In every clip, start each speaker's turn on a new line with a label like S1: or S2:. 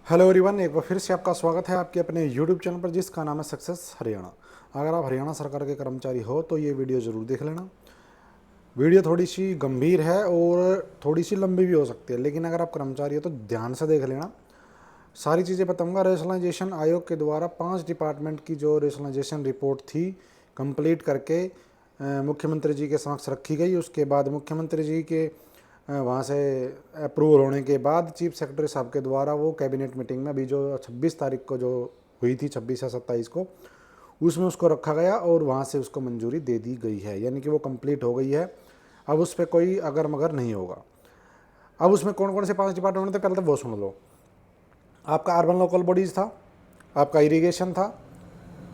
S1: Hello everyone, एक बार फिर से आपका स्वागत है आपके अपने यूट्यूब चैनल पर जिसका नाम है सक्सेस हरियाणा। अगर आप हरियाणा सरकार के कर्मचारी हो तो ये वीडियो ज़रूर देख लेना। वीडियो थोड़ी सी गंभीर है और थोड़ी सी लंबी भी हो सकती है, लेकिन अगर आप कर्मचारी हो तो ध्यान से देख लेना। सारी चीज़ें बताऊंगा। रेशनलाइजेशन आयोग के द्वारा 5 डिपार्टमेंट की जो रेशनलाइजेशन रिपोर्ट थी कंप्लीट करके मुख्यमंत्री जी के समक्ष रखी गई। उसके बाद मुख्यमंत्री जी के वहाँ से अप्रूवल होने के बाद चीफ सेक्रेटरी साहब के द्वारा वो कैबिनेट मीटिंग में अभी जो 26 तारीख को जो हुई थी, 26 या 27 को, उसमें उसको रखा गया और वहाँ से उसको मंजूरी दे दी गई है, यानी कि वो कंप्लीट हो गई है। अब उस पर कोई अगर मगर नहीं होगा। अब उसमें कौन कौन से 5 डिपार्टमेंट थे पहले तो वो सुन लो। आपका अर्बन लोकल बॉडीज़ था, आपका इरिगेशन था,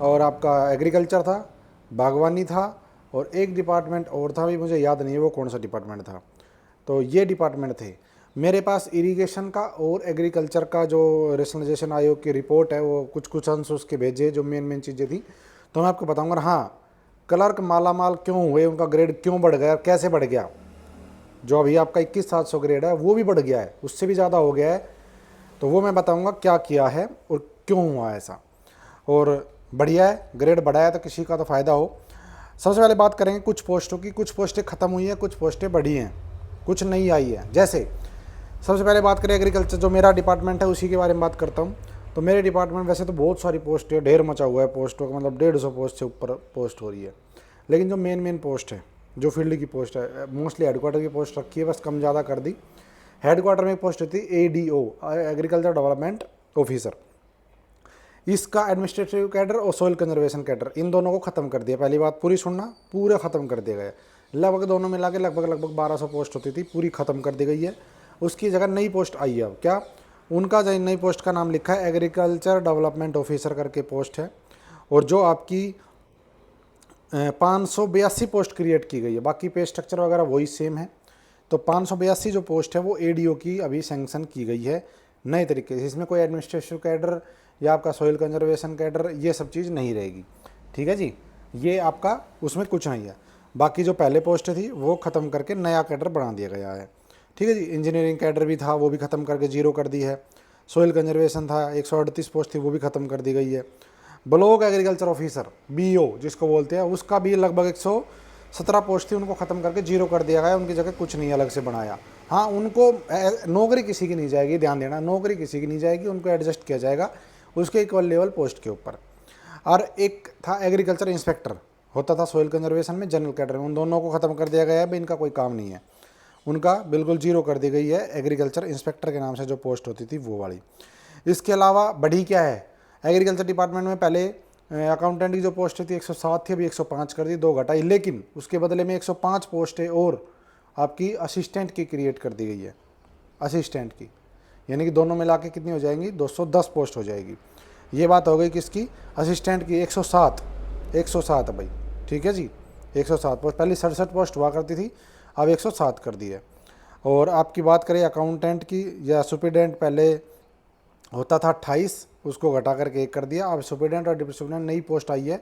S1: और आपका एग्रीकल्चर था, बागवानी था, और एक डिपार्टमेंट और था, भी मुझे याद नहीं है वो कौन सा डिपार्टमेंट था। तो ये डिपार्टमेंट थे मेरे पास। इरिगेशन का और एग्रीकल्चर का जो रेशनलाइजेशन आयोग की रिपोर्ट है वो कुछ कुछ अंश उसके भेजे, जो मेन चीज़ें थी तो मैं आपको बताऊंगा। हाँ, क्लर्क मालामाल क्यों हुए, उनका ग्रेड क्यों बढ़ गया, कैसे बढ़ गया। जो अभी आपका 21,700 ग्रेड है वो भी बढ़ गया है, उससे भी ज़्यादा हो गया है। तो वो मैं बताऊंगा क्या किया है और क्यों हुआ ऐसा। और बढ़िया है, ग्रेड बढ़ाया तो किसी का तो फ़ायदा हो। सबसे पहले बात करेंगे कुछ पोस्टों की। कुछ पोस्टें ख़त्म हुई हैं, कुछ पोस्टें बढ़ी हैं, कुछ नई आई है। जैसे सबसे पहले बात करें एग्रीकल्चर, जो मेरा डिपार्टमेंट है उसी के बारे में बात करता हूँ। तो मेरे डिपार्टमेंट वैसे तो बहुत सारी पोस्ट है, ढेर मचा हुआ है पोस्टों का, मतलब 150 पोस्ट से ऊपर पोस्ट हो रही है। लेकिन जो मेन पोस्ट है, जो फील्ड की पोस्ट है, मोस्टली हेडक्वार्टर की पोस्ट रखी है, बस कम ज़्यादा कर दी। हेडक्वार्टर में एक पोस्ट होती है ADO, एग्रीकल्चर डेवलपमेंट ऑफिसर। इसका एडमिनिस्ट्रेटिव कैडर और सॉइल कंजर्वेशन कैडर, इन दोनों को ख़त्म कर दिया। पहली बात पूरी सुनना, पूरे ख़त्म कर दिया गया। लगभग दोनों मिला के लगभग 1200 पोस्ट होती थी, पूरी ख़त्म कर दी गई है। उसकी जगह नई पोस्ट आई है। अब क्या, उनका जो नई पोस्ट का नाम लिखा है एग्रीकल्चर डेवलपमेंट ऑफिसर करके पोस्ट है। और जो आपकी 582 पोस्ट क्रिएट की गई है, बाकी पे स्ट्रक्चर वगैरह वही सेम है। तो 582 जो पोस्ट है वो ADO की अभी सैंक्शन की गई है नए तरीके से। इसमें कोई एडमिनिस्ट्रेटिव कैडर या आपका सॉइल कंजर्वेशन कैडर ये सब चीज़ नहीं रहेगी। ठीक है जी, ये आपका उसमें कुछ नहीं है। बाकी जो पहले पोस्ट थी वो ख़त्म करके नया कैडर बना दिया गया है। ठीक है जी, इंजीनियरिंग कैडर भी था वो भी ख़त्म करके 0 कर दी है। सॉइल कंजर्वेशन था 138 पोस्ट थी, वो भी ख़त्म कर दी गई है। ब्लॉक एग्रीकल्चर ऑफिसर BO जिसको बोलते हैं, उसका भी लगभग 117 पोस्ट थी, उनको ख़त्म करके 0 कर दिया गया। उनकी जगह कुछ नहीं अलग से बनाया। हाँ, उनको नौकरी किसी की नहीं जाएगी, ध्यान देना, नौकरी किसी की नहीं जाएगी, उनको एडजस्ट किया जाएगा उसके इक्वल लेवल पोस्ट के ऊपर। और एक था एग्रीकल्चर इंस्पेक्टर, होता था सॉइल कंजर्वेशन में, जनरल कैडर में। उन दोनों को ख़त्म कर दिया गया है, भाई इनका कोई काम नहीं है, उनका बिल्कुल 0 कर दी गई है। एग्रीकल्चर इंस्पेक्टर के नाम से जो पोस्ट होती थी वो वाली। इसके अलावा बढ़ी क्या है, एग्रीकल्चर डिपार्टमेंट में पहले अकाउंटेंट की जो पोस्ट थी 107 थी, अभी 105 कर दी, 2 घटाई। लेकिन उसके बदले में 105 पोस्टें और आपकी असिस्टेंट की क्रिएट कर दी गई है, असिस्टेंट की, यानी कि दोनों मिला के कितनी हो जाएंगी, 210 पोस्ट हो जाएगी। ये बात हो गई किसकी, असिस्टेंट की। 107 है भाई, ठीक है जी, 107 पोस्ट। पहले 67 पोस्ट हुआ करती थी, अब 107 कर दी है। और आपकी बात करें अकाउंटेंट की या सुपरिटेंडेंट, पहले होता था 28, उसको घटा करके 1 कर दिया। अब सुपरिटेंडेंट और डिप्टी सुपरिटेंडेंट नई पोस्ट आई है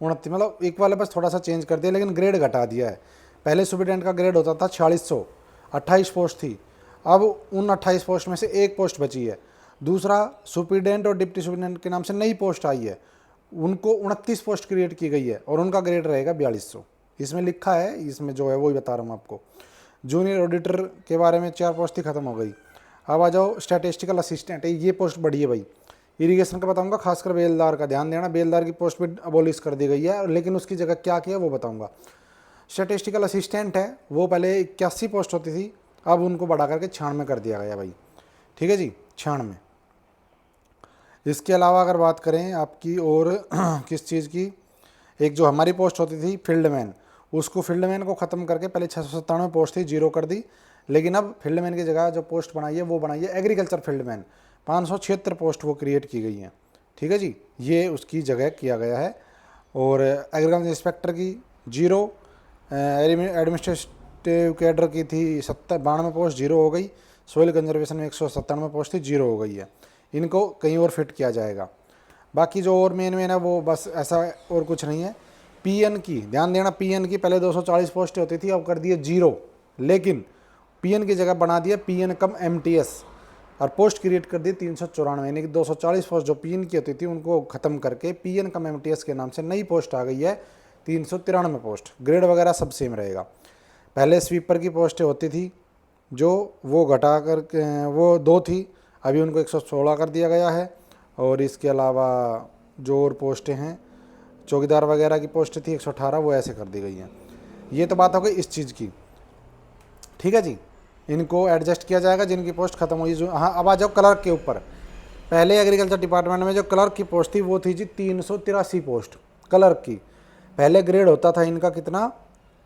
S1: 29, मतलब एक वाले बस थोड़ा सा चेंज कर दिया, लेकिन ग्रेड घटा दिया है। पहले सुपरिटेंडेंट का ग्रेड होता था 4600, 28 पोस्ट थी। अब उन 28 पोस्ट में से 1 पोस्ट बची है। दूसरा, सुपरिटेंडेंट और डिप्टी सुपरिटेंडेंट के नाम से नई पोस्ट आई है, उनको 29 पोस्ट क्रिएट की गई है और उनका ग्रेड रहेगा 4200। इसमें लिखा है, इसमें जो है वही बता रहा हूँ आपको। जूनियर ऑडिटर के बारे में 4 पोस्ट ही खत्म हो गई। अब आ जाओ स्टैटिस्टिकल असिस्टेंट, ये पोस्ट बढ़ी है भाई। इरिगेशन का बताऊंगा, खासकर बेलदार का ध्यान देना, बेलदार की पोस्ट भी अबोलिश कर दी गई है, लेकिन उसकी जगह क्या किया वो बताऊंगा। स्टैटिस्टिकल असिस्टेंट है, वो पहले 81 पोस्ट होती थी, अब उनको बढ़ा करके 96 कर दिया गया भाई। ठीक है जी, 96। इसके अलावा अगर बात करें आपकी और किस चीज़ की, एक जो हमारी पोस्ट होती थी फील्डमैन, उसको फील्डमैन को ख़त्म करके पहले 697 पोस्ट थी, 0 कर दी। लेकिन अब फील्डमैन की जगह जो पोस्ट बनाई है वो बनाई है एग्रीकल्चर फील्डमैन, 576 पोस्ट वो क्रिएट की गई हैं। ठीक है जी, ये उसकी जगह किया गया है। और एग्रीकल्चर इंस्पेक्टर की 0, एडमिनिस्ट्रेटिव कैडर की थी 92 पोस्ट, 0 हो गई। सोइल कंजर्वेशन में 197 पोस्ट थी, 0 हो गई है। इनको कहीं और फिट किया जाएगा। बाकी जो और मेन है वो बस ऐसा और कुछ नहीं है। PN की ध्यान देना, PN की पहले 240 पोस्टें होती थी, अब कर दिए 0, लेकिन PN की जगह बना दिया PN कम MTS। और पोस्ट क्रिएट कर दी 394, यानी कि 240 पोस्ट जो पीएन की होती थी उनको ख़त्म करके पीएन कम एमटीएस के नाम से नई पोस्ट आ गई है 393 पोस्ट। ग्रेड वगैरह सब सेम रहेगा। पहले स्वीपर की पोस्टें होती थी जो वो घटा कर वो 2 थी, अभी उनको 116 कर दिया गया है। और इसके अलावा जो और पोस्टें हैं, चौकीदार वगैरह की पोस्ट थी 118, वो ऐसे कर दी गई हैं। ये तो बात हो गई इस चीज़ की, ठीक है जी। इनको एडजस्ट किया जाएगा जिनकी पोस्ट खत्म हुई। जो हाँ, अब आ जाओ क्लर्क के ऊपर। पहले एग्रीकल्चर डिपार्टमेंट में जो क्लर्क की पोस्ट थी वो थी जी 383 पोस्ट क्लर्क की। पहले ग्रेड होता था इनका कितना,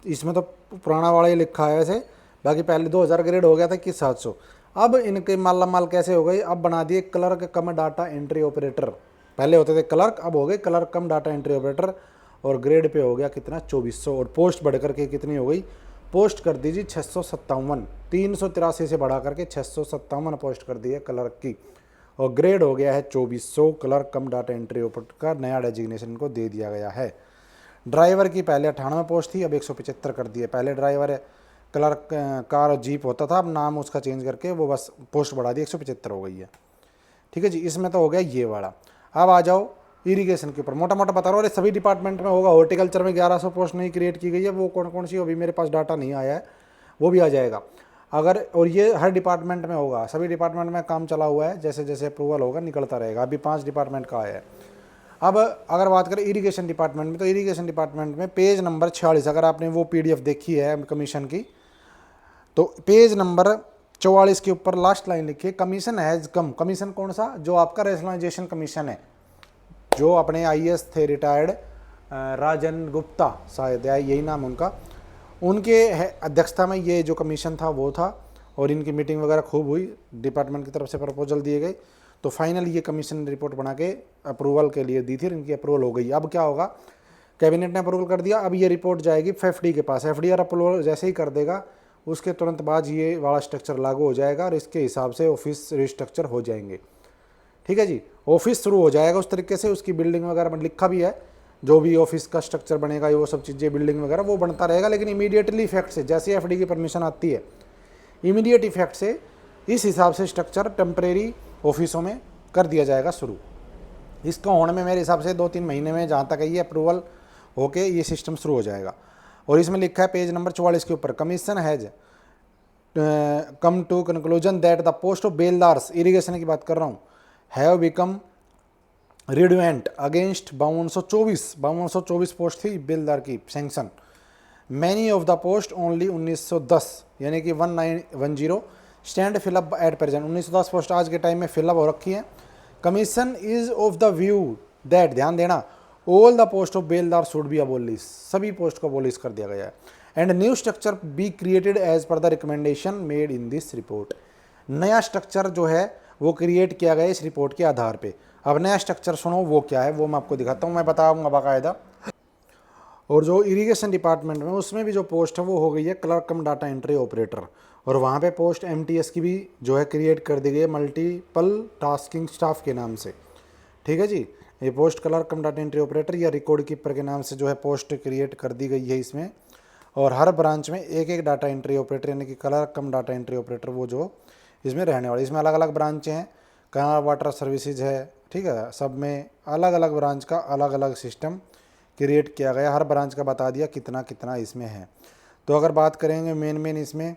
S1: इसमें तो पुराना वाला ही लिखा है वैसे, बाकी पहले 2000 ग्रेड हो गया था कि 700। अब इनके माला माल कैसे हो गई, अब बना दिए क्लर्क कम डाटा एंट्री ऑपरेटर। पहले होते थे क्लर्क, अब हो गए क्लर्क कम डाटा एंट्री ऑपरेटर। और ग्रेड पे हो गया कितना 2400। और पोस्ट बढ़ करके कितनी हो गई, पोस्ट कर दीजिए 657, 383 से बढ़ा करके 657 पोस्ट कर दी है क्लर्क की। और ग्रेड हो गया है 2400। क्लर्क कम डाटा एंट्री ऑपरेटर का नया डेजिग्नेशन इनको दे दिया गया है। ड्राइवर की पहले 98 पोस्ट थी, अब 175 कर दी है। पहले ड्राइवर क्लर्क कार और जीप होता था, अब नाम उसका चेंज करके वो बस पोस्ट बढ़ा दी, 175 हो गई है। ठीक है जी, इसमें तो हो गया ये वाला। अब आ जाओ इरिगेशन के ऊपर, मोटा मोटा बता रहा हूँ। अरे सभी डिपार्टमेंट में होगा। हॉर्टिकल्चर में 1100 पोस्ट नहीं क्रिएट की गई है, वो कौन कौन सी, अभी मेरे पास डाटा नहीं आया है, वो भी आ जाएगा अगर। और ये हर डिपार्टमेंट में होगा, सभी डिपार्टमेंट में काम चला हुआ है, जैसे जैसे अप्रूवल होगा निकलता रहेगा। अभी 5 डिपार्टमेंट का आया है। अब अगर बात करें इरिगेशन डिपार्टमेंट में, तो इरिगेशन डिपार्टमेंट में पेज नंबर 46, अगर आपने वो PDF देखी है कमीशन की, तो पेज नंबर 44 के ऊपर लास्ट लाइन लिखी है, कमीशन हैज़ कम। कमीशन कौन सा, जो आपका रेशनलाइजेशन कमीशन है, जो अपने IAS थे रिटायर्ड, राजन गुप्ता शायद है यही नाम उनका, उनके अध्यक्षता में ये जो कमीशन था वो था। और इनकी मीटिंग वगैरह खूब हुई, डिपार्टमेंट की तरफ से प्रपोजल दिए गए, तो फाइनल ये कमीशन रिपोर्ट बना के अप्रूवल के लिए दी थी, इनकी अप्रूवल हो गई। अब क्या होगा, कैबिनेट ने अप्रूवल कर दिया, अब ये रिपोर्ट जाएगी FD के पास। FDR अप्रूवल जैसे ही कर देगा उसके तुरंत बाद ये वाला स्ट्रक्चर लागू हो जाएगा और इसके हिसाब से ऑफिस रिस्ट्रक्चर हो जाएंगे। ठीक है जी, ऑफिस शुरू हो जाएगा उस तरीके से। उसकी बिल्डिंग वगैरह में लिखा भी है, जो भी ऑफिस का स्ट्रक्चर बनेगा वो सब चीज़ें, बिल्डिंग वगैरह वो बनता रहेगा। लेकिन इमीडिएटली इफेक्ट से, जैसे FD की परमिशन आती है, इमीडिएट इफेक्ट से इस हिसाब से स्ट्रक्चर टेम्परेरी ऑफिसों में कर दिया जाएगा शुरू। इसका होने में मेरे हिसाब से 2-3 महीने में, जहाँ तक ये अप्रूवल होके ये सिस्टम शुरू हो जाएगा। और इसमें लिखा है पेज नंबर 44 के ऊपर, commission has come to conclusion that the post of beldars, irrigation की बात कर रहा हूँ, have become redundant against 5224 post थी बेलदार की sanction. Many of the post only 1910, यानी कि 1910 stand fill up at present. 1910 post आज के टाइम में फिलअप हो रखी है। Commission is of the view that, ध्यान देना, all the post of beldar should be abolish, सभी पोस्ट को अबोलिश कर दिया गया है। And new structure be created as per the recommendation made in this report. नया स्ट्रक्चर जो है वो क्रिएट किया गया इस रिपोर्ट के आधार पे। अब नया स्ट्रक्चर सुनो वो क्या है, वो मैं आपको दिखाता हूँ, मैं बताऊँगा बाकायदा। और जो इरिगेशन डिपार्टमेंट में उसमें भी जो पोस्ट है वो हो गई है क्लर्क कम डाटा एंट्री ऑपरेटर। और वहाँ पे पोस्ट MTS की भी जो है क्रिएट कर दी गई है, मल्टीपल टास्किंग स्टाफ के नाम से। ठीक है जी, ये पोस्ट क्लर्क कम डाटा एंट्री ऑपरेटर या रिकॉर्ड कीपर के नाम से जो है पोस्ट क्रिएट कर दी गई है इसमें। और हर ब्रांच में एक एक डाटा एंट्री ऑपरेटर, यानी कि क्लर्क कम डाटा एंट्री ऑपरेटर वो जो इसमें रहने वाले। इसमें अलग अलग ब्रांचें हैं, कनाडा वाटर सर्विसेज है, ठीक है, सब में अलग अलग ब्रांच का अलग अलग सिस्टम क्रिएट किया गया। हर ब्रांच का बता दिया कितना कितना इसमें है। तो अगर बात करेंगे मेन इसमें,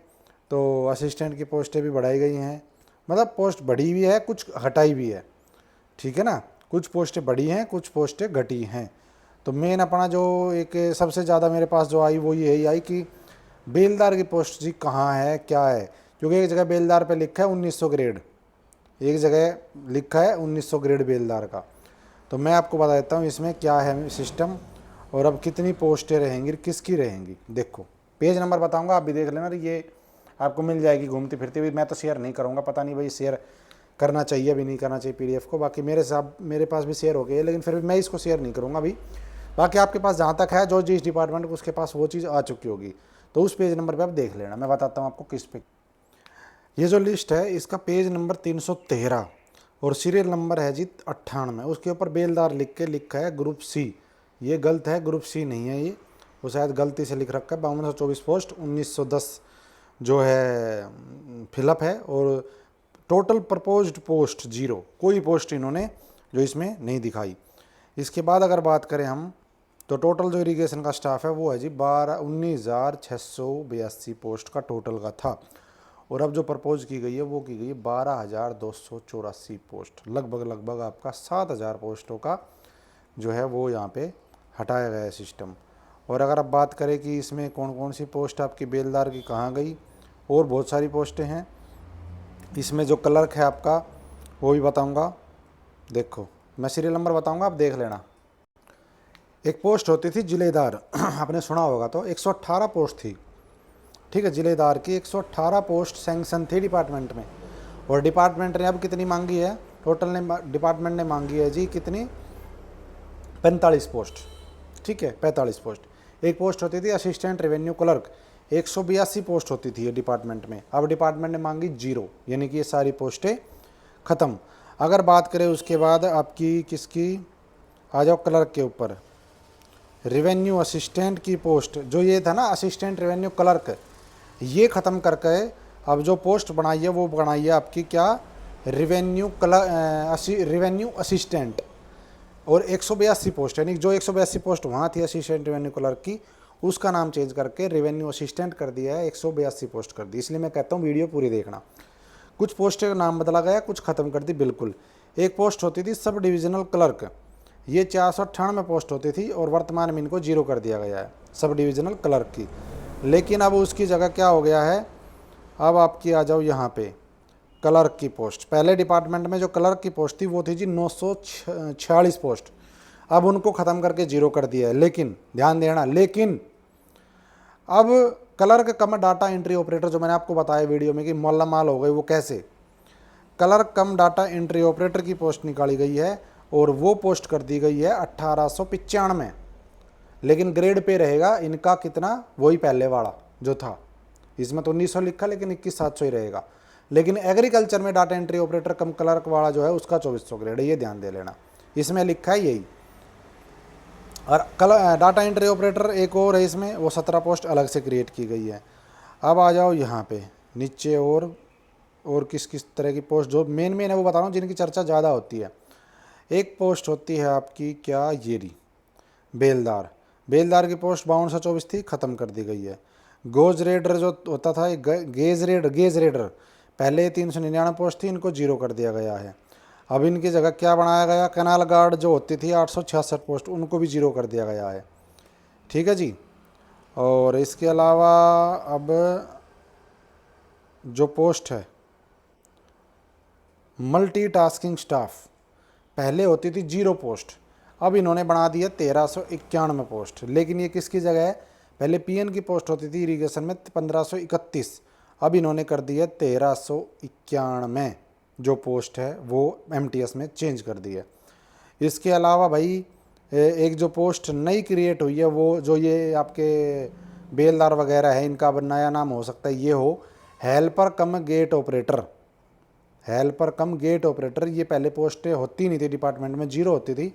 S1: तो असिस्टेंट की पोस्टें भी बढ़ाई गई हैं, मतलब पोस्ट बढ़ी भी है, कुछ हटाई भी है, ठीक है ना। कुछ पोस्टें बढ़ी हैं, कुछ पोस्टें घटी हैं। तो मेन अपना जो एक सबसे ज़्यादा मेरे पास जो आई वो यही आई कि बेलदार की पोस्ट जी कहाँ है, क्या है। क्योंकि एक जगह बेलदार पे लिखा है 1900 ग्रेड, एक जगह लिखा है 1900 ग्रेड बेलदार का। तो मैं आपको बता देता हूँ इसमें क्या है सिस्टम और अब कितनी पोस्टें रहेंगी, किसकी रहेंगी। देखो पेज नंबर बताऊँगा, आप भी देख लेना, ये आपको मिल जाएगी घूमती फिरती हुई। मैं तो शेयर नहीं करूँगा, पता नहीं भाई शेयर करना चाहिए अभी नहीं करना चाहिए PDF को। बाकी मेरे पास भी शेयर हो गई है, लेकिन फिर भी मैं इसको शेयर नहीं करूँगा अभी। बाकी आपके पास जहाँ तक है, जो जिस डिपार्टमेंट को उसके पास वो चीज़ आ चुकी होगी, तो उस पेज नंबर पे आप देख लेना। मैं बताता हूँ आपको किस पे। ये जो लिस्ट है इसका पेज नंबर 313 और सीरियल नंबर है जी 98। उसके ऊपर बेलदार लिख के लिखा है ग्रुप C। ये गलत है, ग्रुप C नहीं है ये, वो शायद गलती से लिख रखा है। 5224 पोस्ट 1910 जो है फिलअप है। और टोटल प्रपोज्ड पोस्ट 0, कोई पोस्ट इन्होंने जो इसमें नहीं दिखाई। इसके बाद अगर बात करें हम तो टोटल जो इरिगेशन का स्टाफ है वो है जी 19,682 पोस्ट का टोटल का था। और अब जो प्रपोज की गई है वो की गई है 12,284 पोस्ट, लगभग आपका 7,000 पोस्टों का जो है वो यहाँ पे हटाया गया है सिस्टम। और अगर आप बात करें कि इसमें कौन कौन सी पोस्ट आपकी बेलदार की कहाँ गई, और बहुत सारी पोस्टें हैं। इसमें जो क्लर्क है आपका वो भी बताऊँगा। देखो मैं सीरियल नंबर बताऊँगा, आप देख लेना। एक पोस्ट होती थी जिलेदार आपने सुना होगा, तो 118 पोस्ट थी, ठीक है। जिलेदार की 118 पोस्ट सैंक्शन थी डिपार्टमेंट में। और डिपार्टमेंट ने अब कितनी मांगी है, टोटल ने डिपार्टमेंट ने मांगी है जी कितनी, 45 पोस्ट, ठीक है, 45 पोस्ट। एक पोस्ट होती थी असिस्टेंट रेवेन्यू क्लर्क, 182 पोस्ट होती थी ये डिपार्टमेंट में। अब डिपार्टमेंट ने मांगी 0, यानी कि ये सारी पोस्टें ख़त्म। अगर बात करें उसके बाद आपकी किसकी, आ जाओ क्लर्क के ऊपर, रेवेन्यू असिस्टेंट की पोस्ट जो ये था ना असिस्टेंट रेवेन्यू क्लर्क, ये ख़त्म करके अब जो पोस्ट बनाई है वो बनाई है आपकी क्या, रेवेन्यू असिस्टेंट। और 182 पोस्ट, यानी जो 182 पोस्ट वहाँ थी असिस्टेंट रेवेन्यू क्लर्क की, उसका नाम चेंज करके रेवेन्यू असिस्टेंट कर दिया है, 182 पोस्ट कर दी। इसलिए मैं कहता हूँ वीडियो पूरी देखना। कुछ पोस्टें का नाम बदला गया, कुछ ख़त्म कर दी बिल्कुल। एक पोस्ट होती थी सब डिविजनल क्लर्क, ये 498 पोस्ट होती थी और वर्तमान में इनको 0 कर दिया गया है सब डिविजनल क्लर्क की। लेकिन अब उसकी जगह क्या हो गया है, अब आपकी आ जाओ यहाँ पे क्लर्क की पोस्ट। पहले डिपार्टमेंट में जो क्लर्क की पोस्ट थी वो थी जी 946 पोस्ट, अब उनको ख़त्म करके 0 कर दिया है। लेकिन ध्यान देना, लेकिन अब क्लर्क कम डाटा एंट्री ऑपरेटर जो मैंने आपको बताया वीडियो में कि माला माल हो गई, वो कैसे, क्लर्क कम डाटा एंट्री ऑपरेटर की पोस्ट निकाली गई है और वो पोस्ट कर दी गई है 1895। लेकिन ग्रेड पे रहेगा इनका कितना, वही पहले वाला जो था, इसमें तो 1900 लिखा लेकिन 21,700 ही रहेगा। लेकिन एग्रीकल्चर में डाटा एंट्री ऑपरेटर कम क्लर्क वाला जो है उसका 2400 ग्रेड है, ये ध्यान दे लेना, इसमें लिखा है यही। और डाटा एंट्री ऑपरेटर एक और है इसमें, वो 17 पोस्ट अलग से क्रिएट की गई है। अब आ जाओ यहाँ पे नीचे, और किस किस तरह की पोस्ट जो मेन है वो बता रहा हूँ, जिनकी चर्चा ज़्यादा होती है। एक पोस्ट होती है आपकी क्या, ये रही बेलदार। बेलदार की पोस्ट 5224 थी, ख़त्म कर दी गई है। गोज रेडर जो होता था, गेज रेडर पहले 399 पोस्ट थी, इनको 0 कर दिया गया है। अब इनकी जगह क्या बनाया गया, कैनाल गार्ड जो होती थी 866 पोस्ट, उनको भी 0 कर दिया गया है, ठीक है जी। और इसके अलावा अब जो पोस्ट है मल्टीटास्किंग स्टाफ, पहले होती थी 0 पोस्ट, अब इन्होंने बना दी है 1391 पोस्ट। लेकिन ये किसकी जगह है, पहले पीएन की पोस्ट होती थी इरिगेशन में 1531, अब इन्होंने कर दी है 1391 जो पोस्ट है वो एमटीएस में चेंज कर दी है। इसके अलावा भाई एक जो पोस्ट नई क्रिएट हुई है, वो जो ये आपके बेलदार वगैरह है, इनका अब नया नाम हो सकता है ये हो हेल्पर कम गेट ऑपरेटर। हेल्पर कम गेट ऑपरेटर, ये पहले पोस्टें होती नहीं थी डिपार्टमेंट में, 0 होती थी,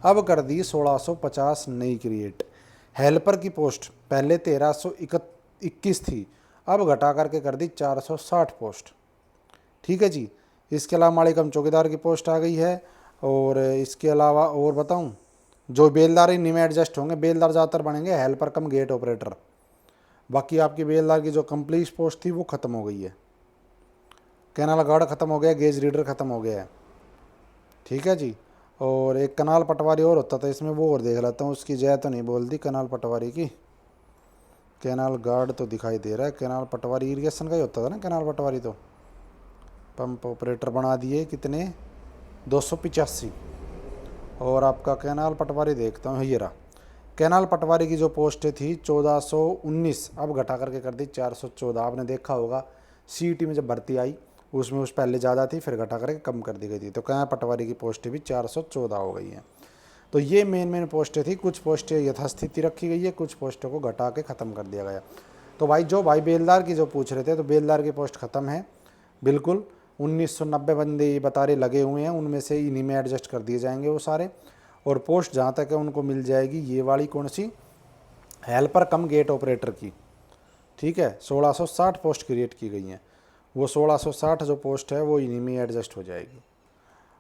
S1: अब कर दी 1650 नई क्रिएट। हेल्पर की पोस्ट पहले 1321 थी, अब घटा करके कर दी 460 पोस्ट, ठीक है जी। इसके अलावा माड़ी कम चौकीदार की पोस्ट आ गई है। और इसके अलावा और बताऊं, जो बेलदार इन्हीं में एडजस्ट होंगे, बेलदार ज़्यादातर बनेंगे हेल्पर कम गेट ऑपरेटर। बाकी आपकी बेलदार की जो कंप्लीट पोस्ट थी वो ख़त्म हो गई है। कैनाल गार्ड ख़त्म हो गया, गेज रीडर ख़त्म हो गया है, ठीक है जी। और एक कनाल पटवारी और होता था इसमें, वो और देख लेता हूँ, उसकी जय तो नहीं बोल दी कनाल पटवारी की। कैनाल गार्ड तो दिखाई दे रहा है, कैनाल पटवारी इरिगेशन का ही होता था ना कैनाल पटवारी। तो पंप ऑपरेटर बना दिए कितने, 285। और आपका कैनाल पटवारी देखता हूँ, ये रहा कैनाल पटवारी की जो पोस्ट थी 1419, अब घटा करके कर दी 414। आपने देखा होगा सीईटी में जब भर्ती आई उसमें उस पहले ज़्यादा थी, फिर घटा करके कम कर दी गई थी, तो कैनाल पटवारी की पोस्टें भी 414 हो गई हैं। तो ये मेन पोस्टें थी। कुछ पोस्टें यथास्थिति रखी गई है, कुछ पोस्टों को घटा के ख़त्म कर दिया गया। तो भाई बेलदार की जो पूछ रहे थे, तो बेलदार की पोस्ट ख़त्म है बिल्कुल। 1990 बंदे बतारे लगे हुए हैं, उनमें से इन्हीं में एडजस्ट कर दिए जाएंगे वो सारे। और पोस्ट जहाँ तक है उनको मिल जाएगी ये वाली कौन सी, हेल्पर कम गेट ऑपरेटर की, ठीक है। 1660 पोस्ट क्रिएट की गई हैं। वो 1660 जो पोस्ट है वो इन्हीं में एडजस्ट हो जाएगी।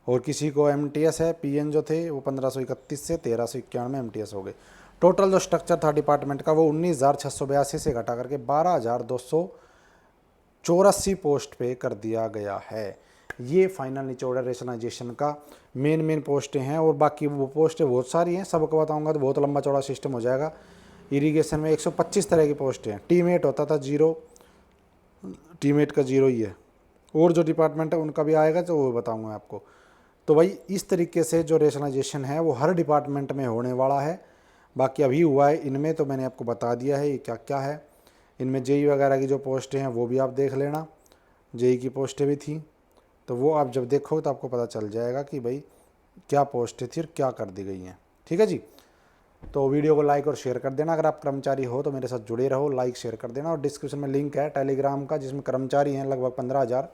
S1: और किसी को MTS है, PN जो थे वो 1531 से 1391 MTS हो गए। टोटल जो स्ट्रक्चर था डिपार्टमेंट का वो 19,682 से घटा करके 12,284 पोस्ट पे कर दिया गया है। ये फाइनल निचोड़ है रेशनलाइजेशन का। मेन पोस्टें हैं और बाकी वो पोस्टें बहुत सारी हैं, सबको बताऊंगा तो बहुत लंबा चौड़ा सिस्टम हो जाएगा। इरिगेशन में 125 तरह की पोस्टें हैं। टीमेट होता था 0, टीमेट का 0 ही है। और जो डिपार्टमेंट है उनका भी आएगा तो वो बताऊंगा आपको। तो भाई इस तरीके से जो रेशनलाइजेशन है वो हर डिपार्टमेंट में होने वाला है। बाकी अभी हुआ है इनमें, तो मैंने आपको बता दिया है ये क्या क्या है। इनमें JEE वगैरह की जो पोस्टें हैं वो भी आप देख लेना, JEE की पोस्टें भी थी, तो वो आप जब देखोगे तो आपको पता चल जाएगा कि भाई क्या पोस्टें थी और क्या कर दी गई हैं। ठीक है जी। तो वीडियो को लाइक और शेयर कर देना। अगर आप कर्मचारी हो तो मेरे साथ जुड़े रहो, लाइक शेयर कर देना। और डिस्क्रिप्शन में लिंक है टेलीग्राम का, जिसमें कर्मचारी हैं लगभग 15,000,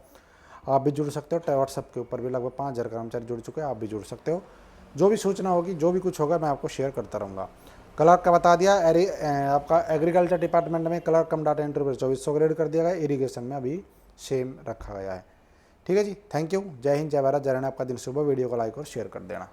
S1: आप भी जुड़ सकते हो। व्हाट्सएप के ऊपर भी लगभग 5,000 कर्मचारी जुड़ चुके हैं, आप भी जुड़ सकते हो। जो भी सूचना होगी, जो भी कुछ होगा, मैं आपको शेयर करता रहूँगा। क्लर्क का बता दिया, आपका एग्रीकल्चर डिपार्टमेंट में क्लर्क कम डाटा एंट्री पर 2400 ग्रेड कर दिया गया। इरीगेशन में अभी सेम रखा गया है। ठीक है जी, थैंक यू। जय हिंद, जय भारत, जय हिंद। आपका दिन शुभ हो। वीडियो को लाइक और शेयर कर देना।